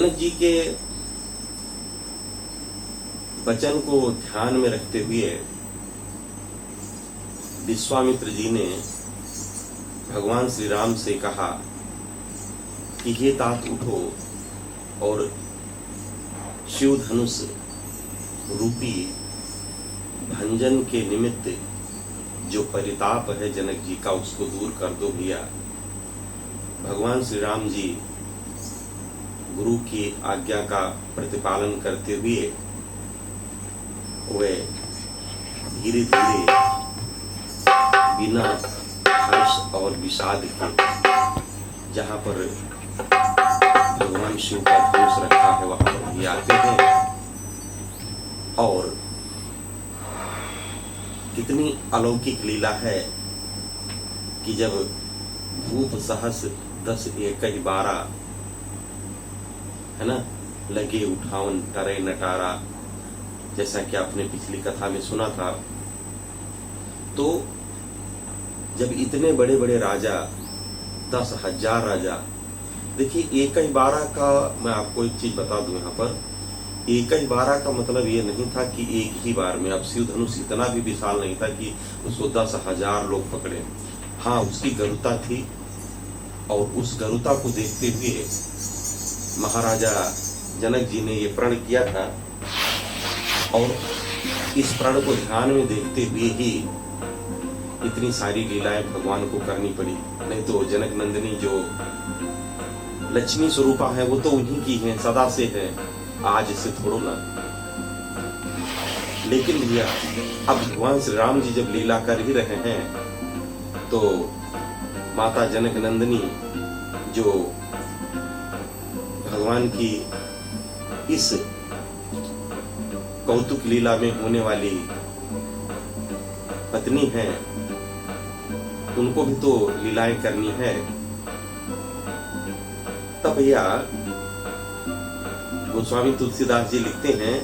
जनक जी के वचन को ध्यान में रखते हुए विश्वामित्र जी ने भगवान श्री राम से कहा कि हे तात उठो और शिव धनुष रूपी भंजन के निमित्त जो परिताप है जनक जी का उसको दूर कर दो भैया। भगवान श्री राम जी गुरु की आज्ञा का प्रतिपालन करते हुए वे धीरे धीरे बिना हर्ष और विषाद के जहाँ पर भगवान शिव का धनुष रखा है वहां पर भी आते हैं। और कितनी अलौकिक लीला है कि जब भूप सहस 10 11 12 है ना, लगे उठावन टरे नटारा, जैसा कि आपने पिछली कथा में सुना था। तो जब इतने बड़े बड़े राजा 10,000 राजा, देखिए 1-12 का मैं आपको एक चीज बता दूं, यहाँ पर 1-12 का मतलब ये नहीं था कि एक ही बार में। अब शिव धनुष इतना भी विशाल नहीं था कि उसको 10,000 लोग पकड़े। हाँ, उसकी गरुता थी और उस गरुता को देखते हुए महाराजा जनक जी ने ये प्रण किया था और इस प्रण को ध्यान में देखते हुए ही इतनी सारी लीलाएं भगवान को करनी पड़ी। नहीं तो जनक नंदिनी जो लक्ष्मी स्वरूपा है वो तो उन्हीं की है, सदा से है, आज से थोड़ो ना। लेकिन भैया अब भगवान श्री राम जी जब लीला कर ही रहे हैं तो माता जनक नंदिनी जो भगवान की इस कौतुक लीला में होने वाली पत्नी है, उनको भी तो लीलाएं करनी है। तब भैया गोस्वामी तुलसीदास जी लिखते हैं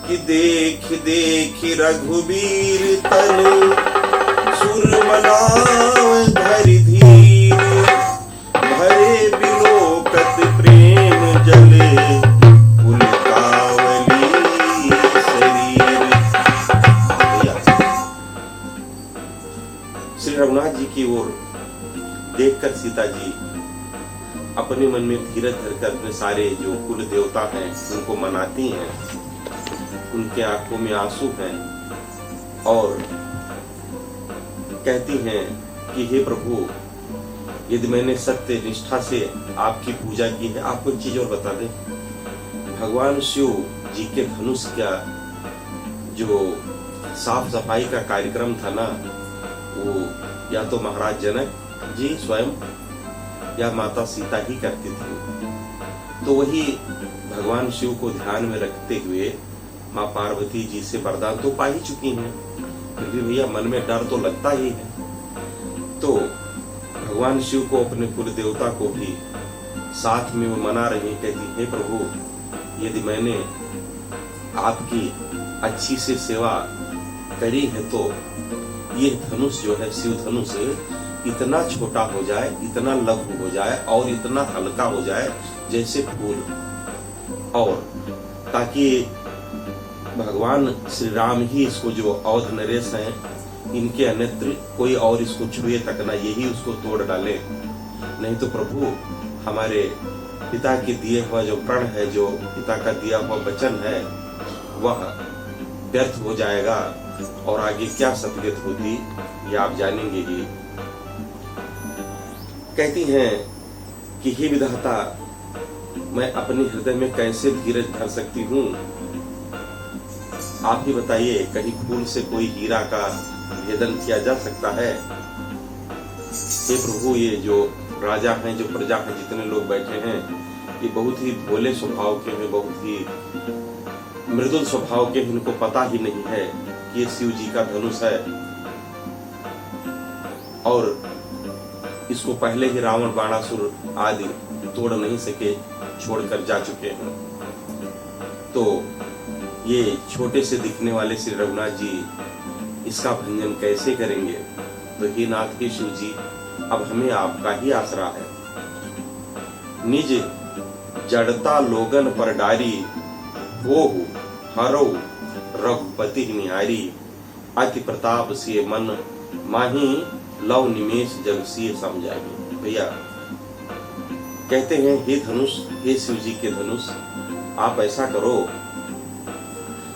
कि देख देख रघुबीर तन सुरमनाव धरि धीर, भरे बिलोकत प्रेम जले पुलकावली शरीर। श्री रघुनाथ जी की ओर देखकर सीता जी अपने मन में धीरज धरकर अपने सारे जो कुल देवता हैं उनको मनाती हैं। उनके आंखों में आंसू हैं और कहती हैं कि हे प्रभु, यदि मैंने सत्य निष्ठा से आपकी पूजा की है। आपको एक चीज और बता दें, भगवान शिव जी के धनुष का जो साफ सफाई का कार्यक्रम था ना, वो या तो महाराज जनक जी स्वयं या माता सीता ही करती थी। तो वही भगवान शिव को ध्यान में रखते हुए माँ पार्वती जी से वरदान तो पा ही चुकी हैं, फिर भी भैया मन में डर तो लगता ही है। तो भगवान शिव को अपने कुल देवता को भी साथ में वो मना रही, कहती हे प्रभु, यदि मैंने आपकी अच्छी से सेवा करी है तो ये धनुष जो है शिव धनुष इतना छोटा हो जाए, इतना लघु हो जाए और इतना हल्का हो जाए जैसे फूल, और ताकि भगवान श्री राम ही इसको, जो अवध नरेश हैं, इनके अन्यत्र कोई और इसको छुए तक ना, यही उसको तोड़ डाले। नहीं तो प्रभु, हमारे पिता के दिए हुआ जो प्रण है, जो पिता का दिया हुआ वचन है, वह व्यर्थ हो जाएगा और आगे क्या सतगत होती ये आप जानेंगे ही। कहती हैं कि हे विधाता, मैं अपने हृदय में कैसे धीरज धर सकती हूँ। आप ही बताइए, कहीं फूल से कोई हीरा का भेदन किया जा सकता है? हे प्रभु, ये जो राजा हैं, जो प्रजा हैं, जितने लोग बैठे हैं, ये बहुत ही भोले स्वभाव के हैं, बहुत ही मृदुल स्वभाव के हैं। इनको पता ही नहीं है कि ये शिव जी का धनुष है और इसको पहले ही रावण बाणासुर आदि तोड़ नहीं सके, छोड़कर जा चुके हैं। तो ये छोटे से दिखने वाले श्री रघुनाथ जी इसका भंजन कैसे करेंगे? तो हे नाथ, हे शिव जी, अब हमें आपका ही आसरा है। निज जड़ता लोगन पर डारी, ओहु हरो रघुपति निहारी। अति प्रताप से मन माही, लव निमेष जग सिय समझाई। भैया कहते हैं, हे धनुष, हे शिव जी के धनुष, आप ऐसा करो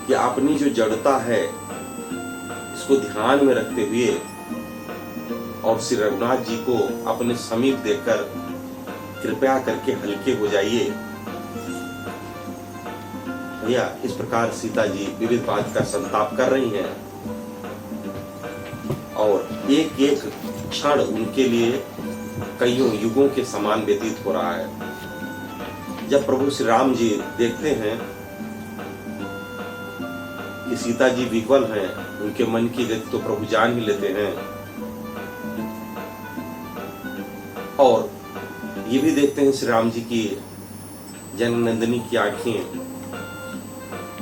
कि अपनी जो जड़ता है इसको ध्यान में रखते हुए और श्री रघुनाथ जी को अपने समीप देखकर कृपया करके हल्के हो जाइए। भैया इस प्रकार सीता जी विविध बात का संताप कर रही हैं और एक एक क्षण उनके लिए कईयों युगों के समान व्यतीत हो रहा है। जब प्रभु श्री राम जी देखते हैं कि सीता जी विकल हैं, उनके मन की गति तो प्रभु जान ही लेते हैं और ये भी देखते हैं श्री राम जी की जननंदिनी की आंखें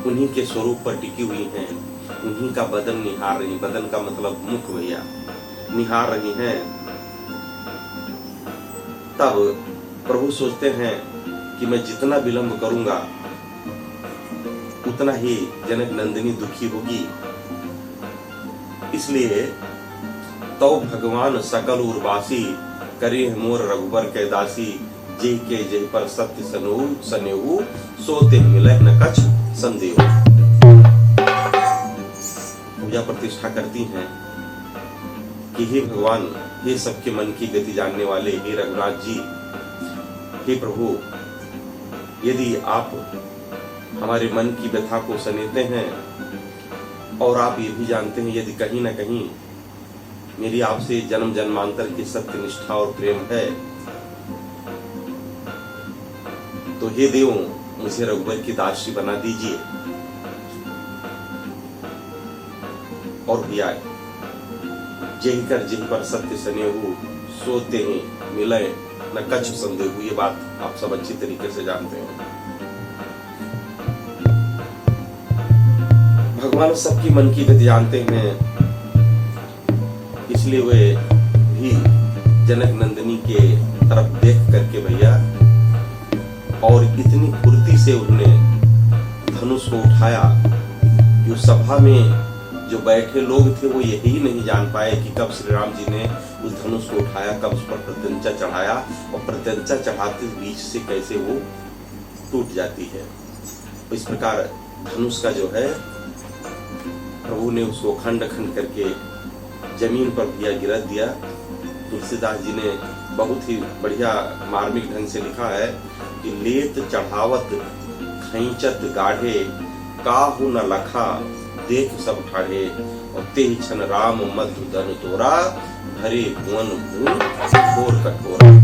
उन्हीं के स्वरूप पर टिकी हुई हैं, उन्हीं का बदन निहार रही, बदन का मतलब मुख भैया, निहार रही हैं। तब प्रभु सोचते हैं कि मैं जितना विलंब करूंगा उतना ही जनक नंदिनी दुखी होगी, इसलिए तो भगवान सकल उर्वासी, करे मोर रघुबर के दासी। जे के जे पर सत्य सनेहु, सोते मिले न कछ संदेह। पूजा प्रतिष्ठा करती हैं कि हे भगवान, हे सबके मन की गति जानने वाले, हे रघुनाथ जी, हे प्रभु, यदि आप हमारे मन की व्यथा को सनेते हैं और आप ये भी जानते हैं यदि कहीं ना कहीं मेरी आपसे जन्म जन्मांतर की सत्य निष्ठा और प्रेम है, तो हे देव, मुझे रघुबर की दासी बना दीजिए। और भैया जही कर जिन पर सत्य सनेहु, सोते ही मिले न कछ संदेहु। ये बात आप सब अच्छी तरीके से जानते हैं। भगवान सबकी मन की गति जानते हैं, इसलिए वे भी जनक नंदिनी के तरफ देख करके भैया और इतनी फुर्ती से उन्होंने धनुष को उठाया कि उस सभा में जो बैठे लोग थे वो यही नहीं जान पाए कि कब श्री राम जी ने उस धनुष को उठाया, कब उस पर प्रत्यंचा चढ़ाया और प्रत्यंचा चढ़ाते बीच से कैसे वो टूट जाती है। तो इस प्रकार धनुष का जो है प्रभु ने उसको खंड खंड करके जमीन पर दिया, गिरा दिया। तुलसीदास जी ने बहुत ही बढ़िया मार्मिक ढंग से लिखा है कि लेत चढ़ावत खैंचत गाढ़े, काहू न लखा देख सब ठाढ़े। और तेहि छन राम मधु धनु तोरा, भरे भुवन भून घोर कठोरा।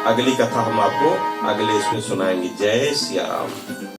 अगली कथा हम आपको अगले इसमें सुनाएंगे। जय सिया राम।